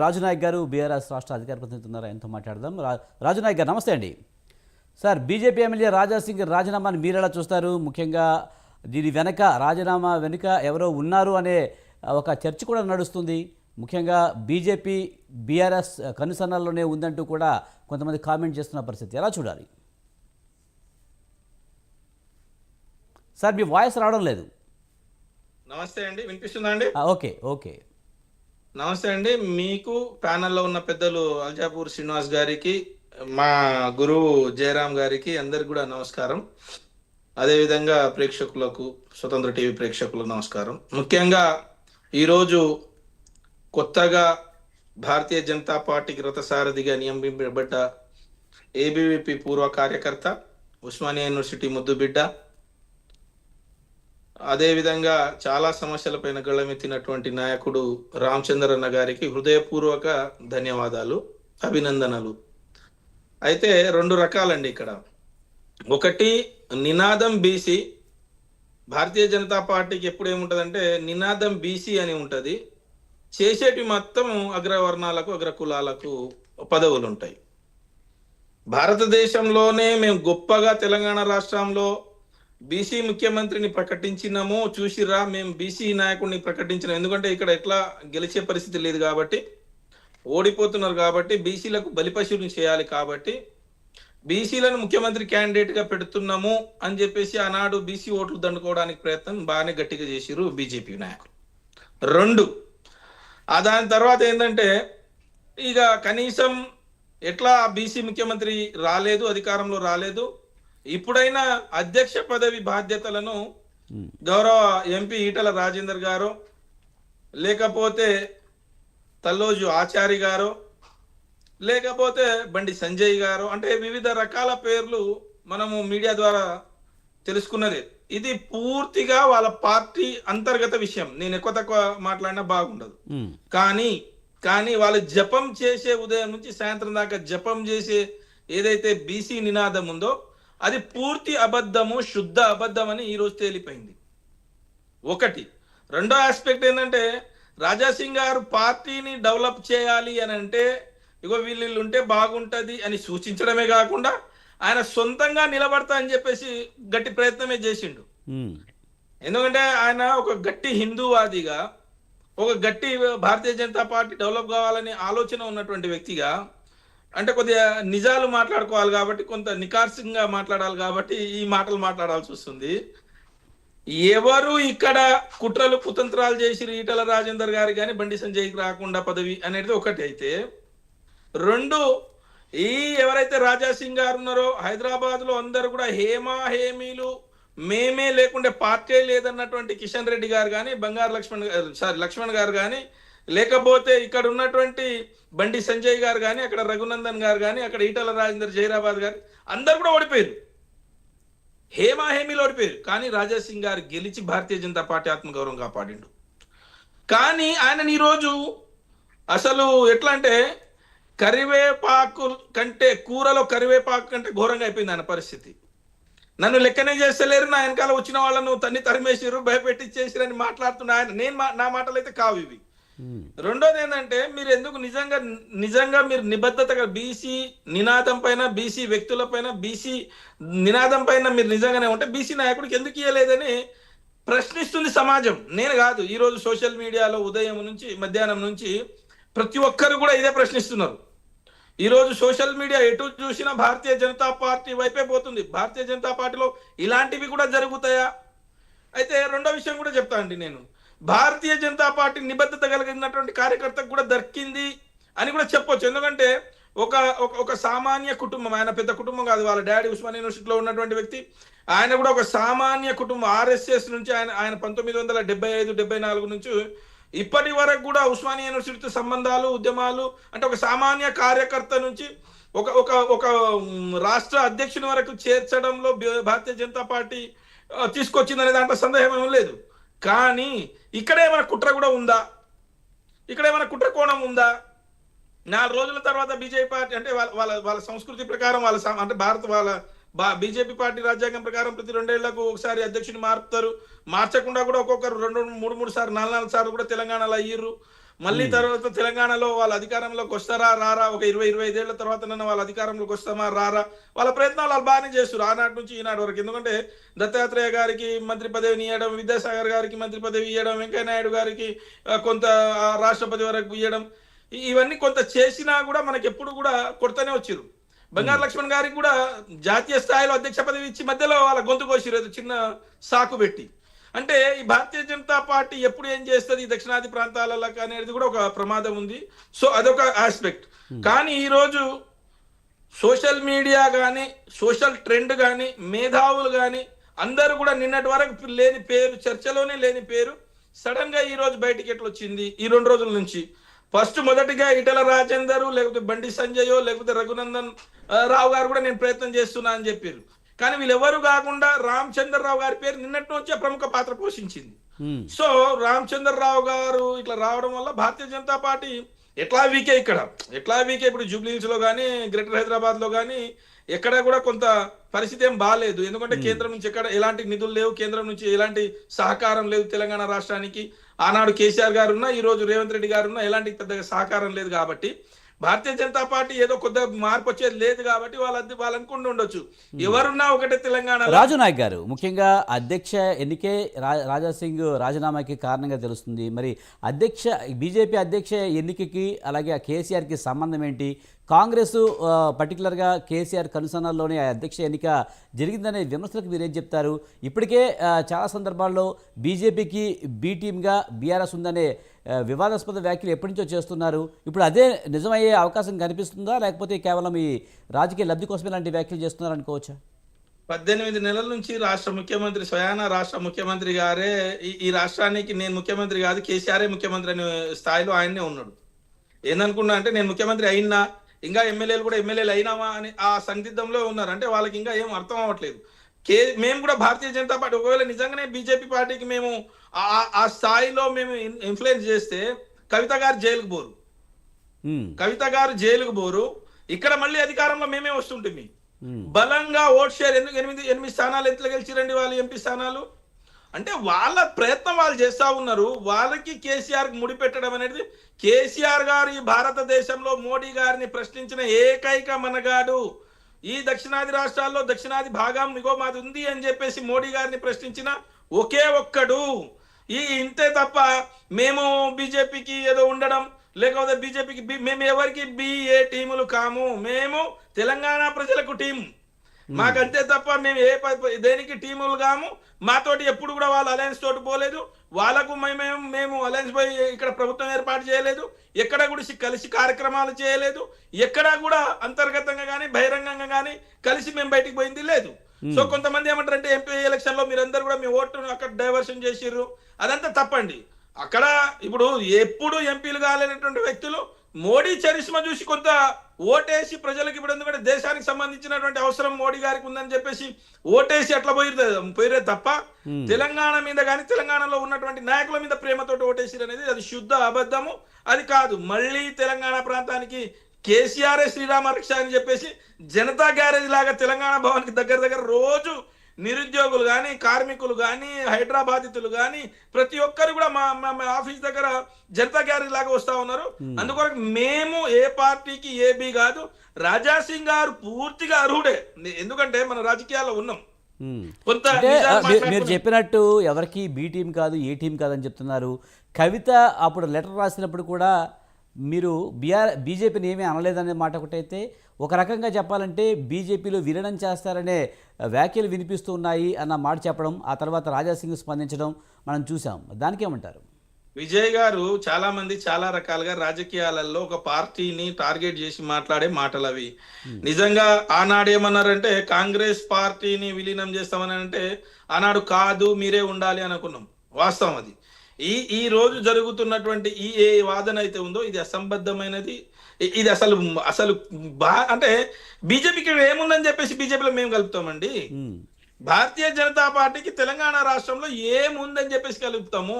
రాజునాయక్ గారు బీఆర్ఎస్ రాష్ట్ర అధికార ప్రతినిధి ఉన్నారు, ఆయనతో మాట్లాడదాం. రాజునాయక్ గారు నమస్తే అండి. సార్, బీజేపీ ఎమ్మెల్యే రాజాసింగ్ రాజీనామాని మీరు ఎలా చూస్తారు? ముఖ్యంగా దీని వెనక, రాజీనామా వెనుక ఎవరో ఉన్నారు అనే ఒక చర్చ కూడా నడుస్తుంది. ముఖ్యంగా బీజేపీ బీఆర్ఎస్ కనుసన్నల్లోనే ఉందంటూ కూడా కొంతమంది కామెంట్ చేస్తున్న పరిస్థితి ఎలా చూడాలి? సార్, మీ వాయిస్ రావడం లేదు. నమస్తే అండి, వినిపిస్తుందా అండి? Okay okay. నమస్తే అండి. మీకు ప్యానెల్లో ఉన్న పెద్దలు అల్జాపూర్ శ్రీనివాస్ గారికి, మా గురువు జయరాం గారికి అందరికి కూడా నమస్కారం. అదేవిధంగా ప్రేక్షకులకు, స్వతంత్ర టీవీ ప్రేక్షకులకు నమస్కారం. ముఖ్యంగా ఈరోజు కొత్తగా భారతీయ జనతా పార్టీకి రథసారథిగా నియమింపబడ్డ ఏబీవీపీ పూర్వ కార్యకర్త, ఉస్మానియా యూనివర్సిటీ ముద్దుబిడ్డ, అదేవిధంగా చాలా సమస్యలపైన గళమెత్తినటువంటి నాయకుడు రామచంద్రన్న గారికి హృదయపూర్వక ధన్యవాదాలు, అభినందనలు. అయితే రెండు రకాలండి ఇక్కడ. ఒకటి నినాదం బీసీ. భారతీయ జనతా పార్టీకి ఎప్పుడు ఏముంటుందంటే నినాదం బీసీ అని ఉంటుంది, చేసేటి మొత్తం అగ్రవర్ణాలకు అగ్రకులాలకు పదవులు ఉంటాయి. భారతదేశంలోనే మేము గొప్పగా తెలంగాణ రాష్ట్రంలో బీసీ ముఖ్యమంత్రిని ప్రకటించినాము, చూసిరా మేము బీసీ నాయకుడిని ప్రకటించినాం. ఎందుకంటే ఇక్కడ ఎట్లా గెలిచే పరిస్థితి లేదు కాబట్టి, ఓడిపోతున్నారు కాబట్టి, బీసీలకు బలిపశువుని చేయాలి కాబట్టి బీసీలను ముఖ్యమంత్రి క్యాండిడేట్ గా పెడుతున్నాము అని చెప్పేసి ఆనాడు బీసీ ఓట్లు దండుకోవడానికి ప్రయత్నం బాగానే గట్టిగా చేసిరు బీజేపీ నాయకులు. రెండు, దాని తర్వాత ఏంటంటే ఇక కనీసం ఎట్లా బీసీ ముఖ్యమంత్రి రాలేదు, అధికారంలో రాలేదు, ఇప్పుడైనా అధ్యక్ష పదవి బాధ్యతలను గౌరవ ఎంపీ ఈటల రాజేందర్ గారు, లేకపోతే తల్లోజు ఆచారి గారు, లేకపోతే బండి సంజయ్ గారు, అంటే వివిధ రకాల పేర్లు మనము మీడియా ద్వారా తెలుసుకున్నది. ఇది పూర్తిగా వాళ్ళ పార్టీ అంతర్గత విషయం. నేను ఎక్కువ తక్కువ మాట్లాడినా బాగుండదు. కానీ వాళ్ళు జపం చేసే, ఉదయం నుంచి సాయంత్రం దాకా జపం చేసే ఏదైతే బీసీ నినాదం ఉందో అది పూర్తి అబద్ధము, శుద్ధ అబద్ధం అని ఈరోజు తేలిపోయింది. ఒకటి. రెండో ఆస్పెక్ట్ ఏంటంటే రాజాసింగ్ గారు పార్టీని డెవలప్ చేయాలి అని అంటే ఇగో వీళ్ళు ఉంటే బాగుంటది అని సూచించడమే కాకుండా ఆయన సొంతంగా నిలబడతా అని చెప్పేసి గట్టి ప్రయత్నమే చేసిండు. ఎందుకంటే ఆయన ఒక గట్టి హిందూవాదిగా, ఒక గట్టి భారతీయ జనతా పార్టీ డెవలప్ కావాలని ఆలోచన ఉన్నటువంటి వ్యక్తిగా, అంటే కొద్దిగా నిజాలు మాట్లాడుకోవాలి కాబట్టి, కొంత నికార్సంగా మాట్లాడాలి కాబట్టి ఈ మాటలు మాట్లాడాల్సి వస్తుంది. ఎవరు ఇక్కడ కుట్రలు కుతంత్రాలు చేసి ఈటల రాజేందర్ గారు కానీ బండి సంజయ్కి రాకుండా పదవి అనేది ఒకటి అయితే, రెండు, ఈ ఎవరైతే రాజాసింగ్ గారు ఉన్నారో హైదరాబాద్ లో అందరూ కూడా హేమీలు మేమే లేకుంటే పార్టీ లేదన్నటువంటి కిషన్ రెడ్డి గారు కానీ, బంగారు లక్ష్మణ్ గారు కానీ, లేకపోతే ఇక్కడ ఉన్నటువంటి బండి సంజయ్ గారు కానీ, అక్కడ రఘునందన్ గారు కానీ, అక్కడ ఈటల రాజేందర్, జైరాబాద్ గారు అందరు కూడా ఓడిపోయారు. హేమీలు ఓడిపోయారు. కానీ రాజాసింగ్ గారు గెలిచి భారతీయ జనతా పార్టీ ఆత్మగౌరవం కాపాడిండు. కానీ ఆయనని ఈరోజు అసలు ఎట్లా అంటే కరివేపాకు కంటే, కూరలో కరివేపాకు కంటే ఘోరంగా అయిపోయింది ఆయన పరిస్థితి. నన్ను లెక్కనే చేస్తలేరు, నా వెనకాల వచ్చిన వాళ్ళను తరిమేసిరు, భయపెట్టించేసిరు అని మాట్లాడుతున్నా ఆయన. నా మాటలు అయితే కావు ఇవి. రెండోది ఏంటంటే మీరు ఎందుకు నిజంగా మీరు నిబద్ధతగా బీసీ నినాదం పైన, బీసీ వ్యక్తుల పైన, బీసీ నినాదం పైన మీరు నిజంగానే ఉంటే బీసీ నాయకుడికి ఎందుకు ఇవ్వలేదని ప్రశ్నిస్తుంది సమాజం, నేను కాదు. ఈరోజు సోషల్ మీడియాలో ఉదయం నుంచి మధ్యాహ్నం నుంచి ప్రతి ఒక్కరు కూడా ఇదే ప్రశ్నిస్తున్నారు. ఈరోజు సోషల్ మీడియా ఎటు చూసినా భారతీయ జనతా పార్టీ వైపే పోతుంది. భారతీయ జనతా పార్టీలో ఇలాంటివి కూడా జరుగుతాయా? అయితే రెండో విషయం కూడా చెప్తా అండి. నేను భారతీయ జనతా పార్టీ నిబద్ధత కలిగినటువంటి కార్యకర్తకు కూడా దక్కింది అని కూడా చెప్పొచ్చు. ఎందుకంటే ఒక సామాన్య కుటుంబం, ఆయన పెద్ద కుటుంబం కాదు, వాళ్ళ డాడీ ఉస్మానియా యూనివర్సిటీలో ఉన్నటువంటి వ్యక్తి, ఆయన కూడా ఒక సామాన్య కుటుంబం. ఆర్ఎస్ఎస్ నుంచి ఆయన 1975-74 నుంచి ఇప్పటి వరకు కూడా ఉస్మానియా యూనివర్సిటీతో సంబంధాలు, ఉద్యమాలు, అంటే ఒక సామాన్య కార్యకర్త నుంచి ఒక రాష్ట్ర అధ్యక్షుని వరకు చేర్చడంలో భారతీయ జనతా పార్టీ తీసుకొచ్చిందనే దాంట్లో సందేహం ఏమీ లేదు. కానీ ఇక్కడేమైనా కుట్ర కూడా ఉందా? ఇక్కడేమైనా కుట్ర కోణం ఉందా? 4 రోజుల తర్వాత బీజేపీ పార్టీ అంటే వాళ్ళ సంస్కృతి ప్రకారం, అంటే వాళ్ళ బీజేపీ పార్టీ రాజ్యాంగం ప్రకారం ప్రతి 2 ఏళ్లకు ఒకసారి అధ్యక్షుని మారుతారు. మార్చకుండా కూడా ఒక్కొక్కరు 2-3 సార్లు 4 సార్లు కూడా తెలంగాణలో అయ్యారు. మళ్ళీ తర్వాత తెలంగాణలో వాళ్ళ అధికారంలోకి వస్తారా రారా, ఒక 20-25 ఏళ్ల తర్వాత వాళ్ళ అధికారంలోకి వస్తామా రారా, వాళ్ళ ప్రయత్నాలు వాళ్ళు బాగానే చేస్తారు ఆనాటి నుంచి ఈనాటి వరకు. ఎందుకంటే దత్తాత్రేయ గారికి మంత్రి పదవిని ఇవ్వడం, విద్యాసాగర్ గారికి మంత్రి పదవి ఇవ్వడం, వెంకయ్య నాయుడు గారికి కొంత రాష్ట్రపతి వరకు ఇవ్వడం, ఇవన్నీ కొంత చేసినా కూడా మనకి ఎప్పుడు కూడా కొడతానే వచ్చారు. బంగారు లక్ష్మణ్ గారికి కూడా జాతీయ స్థాయిలో అధ్యక్ష పదవి ఇచ్చి మధ్యలో వాళ్ళ గొంతు కోసిరు చిన్న సాకు పెట్టి. అంటే ఈ భారతీయ జనతా పార్టీ ఎప్పుడు ఏం చేస్తుంది దక్షిణాది ప్రాంతాలలో అనేది కూడా ఒక ప్రమాదం ఉంది. సో అదొక ఆస్పెక్ట్. కానీ ఈరోజు సోషల్ మీడియా కానీ, సోషల్ ట్రెండ్ కానీ, మేధావులు కానీ అందరూ కూడా నిన్నటి వరకు లేని పేరు, చర్చలోనే లేని పేరు సడన్ గా ఈ రోజు బయటికి ఎట్లా వచ్చింది ఈ 2 రోజుల నుంచి. ఫస్ట్ మొదటిగా ఈటెల రాజేందర్, లేకపోతే బండి సంజయ్, లేకపోతే రఘునందన్ రావు గారు కూడా నేను ప్రయత్నం చేస్తున్నా అని చెప్పారు. కానీ వీళ్ళెవరు కాకుండా రామచంద్రరావు గారి పేరు నిన్నటి నుంచే ప్రముఖ పాత్ర పోషించింది. సో రామచంద్రరావు గారు ఇట్లా రావడం వల్ల భారతీయ జనతా పార్టీ ఎట్లా వీకే ఇప్పుడు జూబ్లీ హిల్స్ లో కానీ, గ్రేటర్ హైదరాబాద్ లో కానీ ఎక్కడ కూడా కొంత పరిస్థితి ఏం బాగాలేదు. ఎందుకంటే కేంద్రం నుంచి ఎక్కడ ఎలాంటి నిధులు లేవు, కేంద్రం నుంచి ఎలాంటి సహకారం లేదు తెలంగాణ రాష్ట్రానికి. ఆనాడు కేసీఆర్ గారు ఉన్నా, ఈ రోజు రేవంత్ రెడ్డి గారు ఉన్నా ఎలాంటి పెద్దగా సహకారం లేదు. కాబట్టి భారతీయ జనతా పార్టీ ఏదో కొద్దిగా మార్పు వచ్చేది లేదు కాబట్టి వాళ్ళు అనుకుంటూ ఉండొచ్చు ఎవరున్నా ఒకటే తెలంగాణ. రాజు నాయక్ గారు, ముఖ్యంగా అధ్యక్ష ఎన్నికే రాజాసింగ్ రాజీనామాకి కారణంగా తెలుస్తుంది. మరి బీజేపీ అధ్యక్ష ఎన్నికకి అలాగే కేసీఆర్కి సంబంధం ఏంటి? కాంగ్రెస్ పర్టికులర్గా కేసీఆర్ కనుసన్నల్లోనే అధ్యక్ష ఎన్నిక జరిగిందనే విమర్శలకు మీరేం చెప్తారు? ఇప్పటికే చాలా సందర్భాల్లో బీజేపీకి బీ టీమ్గా బీఆర్ఎస్ ఉందనే వివాదాస్పద వ్యాఖ్యలు ఎప్పటి నుంచో చేస్తున్నారు. ఇప్పుడు అదే నిజమయ్యే అవకాశం కనిపిస్తుందా, లేకపోతే కేవలం ఈ రాజకీయ లబ్ధి కోసం ఇలాంటి వ్యాఖ్యలు చేస్తున్నారు అనుకోవచ్చా? 18 నెలల నుంచి రాష్ట్ర ముఖ్యమంత్రి, స్వయాన రాష్ట్ర ముఖ్యమంత్రి గారే ఈ రాష్ట్రానికి నేను ముఖ్యమంత్రి కాదు కేసీఆరే ముఖ్యమంత్రి అనే స్థాయిలో ఆయన్నే ఉన్నాడు. ఏందనుకున్నా అంటే నేను ముఖ్యమంత్రి అయినా, ఇంకా ఎమ్మెల్యేలు కూడా ఎమ్మెల్యేలు అయినామా అని ఆ సందిగ్ధంలో ఉన్నారు. అంటే వాళ్ళకి ఇంకా ఏం అర్థం అవ్వట్లేదు. మేము కూడా భారతీయ జనతా పార్టీ ఒకవేళ నిజంగానే బీజేపీ పార్టీకి మేము ఆ స్థాయిలో మేము ఇన్ఫ్లుయెన్స్ చేస్తే కవిత గారు జైలుకు బోరు, ఇక్కడ మళ్ళీ అధికారంలో మేమే వస్తుంటుంది. బలంగా ఓట్ షేర్ ఎందుకు 8 స్థానాలు ఎంత గెలిచిరండి వాళ్ళు ఎంపీ స్థానాలు. అంటే వాళ్ళ ప్రయత్నం వాళ్ళు చేస్తా ఉన్నారు. వాళ్ళకి కేసీఆర్ ముడి పెట్టడం అనేది, కేసీఆర్ గారు ఈ భారతదేశంలో మోడీ గారిని ప్రశ్నించిన ఏకైక మనగాడు. ఈ దక్షిణాది రాష్ట్రాల్లో దక్షిణాది భాగం ఇగో మాది ఉంది అని చెప్పేసి మోడీ గారిని ప్రశ్నించిన ఒకే ఒక్కడు. ఇంతే తప్ప మేము బీజేపీకి ఏదో ఉండడం, లేకపోతే బీజేపీకి మేము ఎవరికి ఏ టీములు కాము, మేము తెలంగాణ ప్రజలకు టీం, మాకంతే తప్ప మేము దేనికి టీములు కాము. మాతోటి ఎప్పుడు కూడా వాళ్ళు అలయన్స్ తోటి పోలేదు. వాళ్ళకు మేము అలయన్స్ పోయి ఇక్కడ ప్రభుత్వం ఏర్పాటు చేయలేదు, ఎక్కడ కూడా కలిసి కార్యక్రమాలు చేయలేదు, ఎక్కడా కూడా అంతర్గతంగా కానీ బహిరంగంగా కానీ కలిసి మేము బయటికి పోయింది లేదు. సో కొంతమంది ఏమంటారంటే ఎంపీ ఎలక్షన్ లో మీరందరూ కూడా మీ ఓటును అక్కడ డైవర్షన్ చేసిర్రు, అదంతా తప్పండి. అక్కడ ఇప్పుడు ఎప్పుడు ఎంపీలు కాలేనటువంటి వ్యక్తులు మోడీ చరిష్మా చూసి కొంత ఓటేసి ప్రజలకు ఇప్పుడు, ఎందుకంటే దేశానికి సంబంధించినటువంటి అవసరం మోడీ గారికి ఉందని చెప్పేసి ఓటేసి అట్లా పోయిరే తప్ప తెలంగాణ మీద కానీ తెలంగాణలో ఉన్నటువంటి నాయకుల మీద ప్రేమతోటి ఓటేసిరు అనేది అది శుద్ధ అబద్ధము, అది కాదు. మళ్ళీ తెలంగాణ ప్రాంతానికి కేసీఆర్ శ్రీరామ రక్ష అని చెప్పేసి జనతా గ్యారేజ్ లాగా తెలంగాణ భవన్కి దగ్గర రోజు నిరుద్యోగులు కానీ, కార్మికులు కానీ, హైదరాబాదితులు కానీ ప్రతి ఒక్కరు కూడా మా ఆఫీస్ దగ్గర జనతా గ్యారేజ్ లాగా వస్తా ఉన్నారు. అందుకొరకు మేము ఏ పార్టీకి ఏబీ కాదు. రాజాసింగ్ గారు పూర్తిగా అర్హుడే, ఎందుకంటే మన రాజకీయాల్లో ఉన్నాం. కొంత మీరు చెప్పినట్టు ఎవరికి బి టీం కాదు ఏ టీం కాదని చెప్తున్నారు. కవిత అప్పుడు లెటర్ రాసినప్పుడు కూడా మీరు బీజేపీని ఏమీ అనలేదనే మాట ఒకటైతే, ఒక రకంగా చెప్పాలంటే బీజేపీలో విలీనం చేస్తారనే వ్యాఖ్యలు వినిపిస్తూ ఉన్నాయి అన్న మాట చెప్పడం, ఆ తర్వాత రాజాసింగ్ స్పందించడం మనం చూసాం. దానికేమంటారు? విజయ్ గారు చాలా మంది చాలా రకాలుగా రాజకీయాలలో ఒక పార్టీని టార్గెట్ చేసి మాట్లాడే మాటలు అవి. నిజంగా ఆనాడు ఏమన్నారంటే కాంగ్రెస్ పార్టీని విలీనం చేస్తామని అంటే ఆనాడు కాదు మీరే ఉండాలి అనుకున్నాం. వాస్తవం అది. ఈ రోజు జరుగుతున్నటువంటి ఏ వాదన అయితే ఉందో ఇది అసంబద్ధమైనది. ఇది అసలు అంటే బీజేపీకి ఏముందని చెప్పేసి బీజేపీలో మేము కలుపుతామండి. భారతీయ జనతా పార్టీకి తెలంగాణ రాష్ట్రంలో ఏముందని చెప్పేసి కలుపుతాము.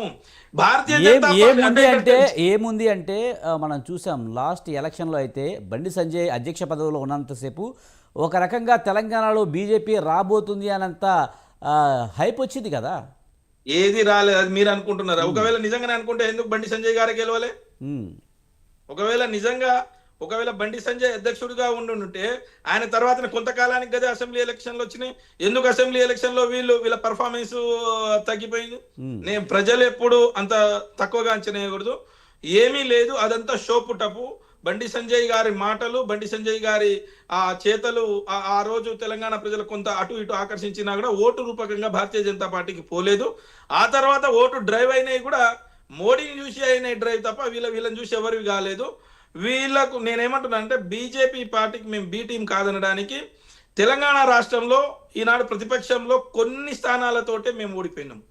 భారతీయ జనతా ఏముంది అంటే మనం చూసాం లాస్ట్ ఎలక్షన్లో అయితే బండి సంజయ్ అధ్యక్ష పదవిలో ఉన్నంతసేపు ఒక రకంగా తెలంగాణలో బీజేపీ రాబోతుంది అనంత హైప్ వచ్చింది కదా. ఏది రాలేదు, అది మీరు అనుకుంటున్నారు. ఒకవేళ నిజంగానే అనుకుంటే ఎందుకు బండి సంజయ్ గారు గెలవలే? ఒకవేళ నిజంగా ఒకవేళ బండి సంజయ్ అధ్యక్షుడిగా ఉండుంటే ఆయన తర్వాత కొంతకాలానికి కదా అసెంబ్లీ ఎలక్షన్లు వచ్చినాయి. ఎందుకు అసెంబ్లీ ఎలక్షన్ లో వీళ్ళ పర్ఫార్మెన్స్ తగ్గిపోయింది? నేను ప్రజలు ఎప్పుడు అంత తక్కువగా అంచనా వేయకూడదు. ఏమీ లేదు, అదంతా షో పుటపు. బండి సంజయ్ గారి మాటలు, బండి సంజయ్ గారి ఆ చేతలు ఆ రోజు తెలంగాణ ప్రజలు కొంత అటు ఇటు ఆకర్షించినా కూడా ఓటు రూపకంగా భారతీయ జనతా పార్టీకి పోలేదు. ఆ తర్వాత ఓటు డ్రైవ్ అయినాయి కూడా మోడీని చూసి అయినాయి డ్రైవ్ తప్ప వీళ్ళని చూసి ఎవరివి కాలేదు. వీళ్ళకు నేనేమంటున్నా అంటే బీజేపీ పార్టీకి మేము బి టీం కాదనడానికి, తెలంగాణ రాష్ట్రంలో ఈనాడు ప్రతిపక్షంలో కొన్ని స్థానాలతోటే మేము ఓడిపోయినాం.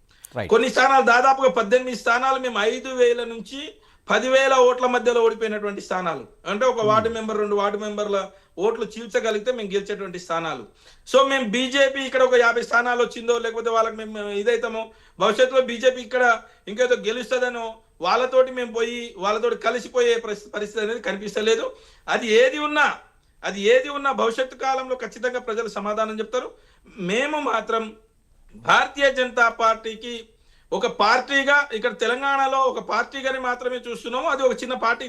కొన్ని స్థానాలు దాదాపుగా 18 స్థానాలు మేము 5,000 నుంచి 10,000 ఓట్ల మధ్యలో ఓడిపోయినటువంటి స్థానాలు. అంటే ఒక వార్డు మెంబర్ 2 వార్డు మెంబర్ల ఓట్లు చీల్చగలిగితే మేము గెలిచేటువంటి స్థానాలు. సో మేము బీజేపీ ఇక్కడ ఒక 50 స్థానాలు వచ్చిందో లేకపోతే వాళ్ళకి మేము ఇదైతామో, భవిష్యత్తులో బీజేపీ ఇక్కడ ఇంకేదో గెలుస్తుందనో వాళ్ళతోటి మేము పోయి వాళ్ళతోటి కలిసిపోయే పరిస్థితి అనేది కనిపిస్తలేదు. అది ఏది ఉన్నా భవిష్యత్తు కాలంలో ఖచ్చితంగా ప్రజలు సమాధానం చెప్తారు. మేము మాత్రం భారతీయ జనతా పార్టీకి ఒక పార్టీగా ఇక్కడ తెలంగాణలో ఒక పార్టీగానే మాత్రమే చూస్తున్నాము. అది ఒక చిన్న పార్టీ,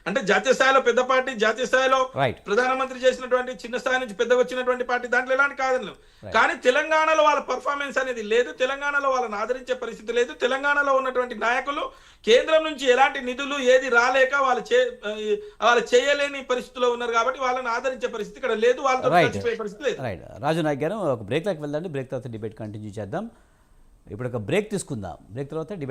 అంటే జాతీయ స్థాయిలో పెద్ద పార్టీ, జాతీయ స్థాయిలో ప్రధానమంత్రి చేసినటువంటి చిన్న స్థాయి నుంచి పెద్దగా వచ్చినటువంటి పార్టీ, దాంట్లో ఎలాంటి కాదు. కానీ తెలంగాణలో వాళ్ళ పర్ఫార్మెన్స్ అనేది లేదు, తెలంగాణలో వాళ్ళని ఆదరించే పరిస్థితి లేదు. తెలంగాణలో ఉన్నటువంటి నాయకులు కేంద్రం నుంచి ఎలాంటి నిధులు ఏది రాలేక వాళ్ళు చేయలేని పరిస్థితిలో ఉన్నారు కాబట్టి వాళ్ళని ఆదరించే పరిస్థితి ఇక్కడ లేదు, వాళ్ళతో కలిసిపోయే పరిస్థితి లేదు. రాజు నాయక్ గారు, ఒక బ్రేక్లోకి వెళ్దండి. బ్రేక్ తర్వాత డిబేట్ కంటిన్యూ చేద్దాం. ఇప్పుడు ఒక బ్రేక్ తీసుకుందాం. బ్రేక్ తర్వాత డిబేట్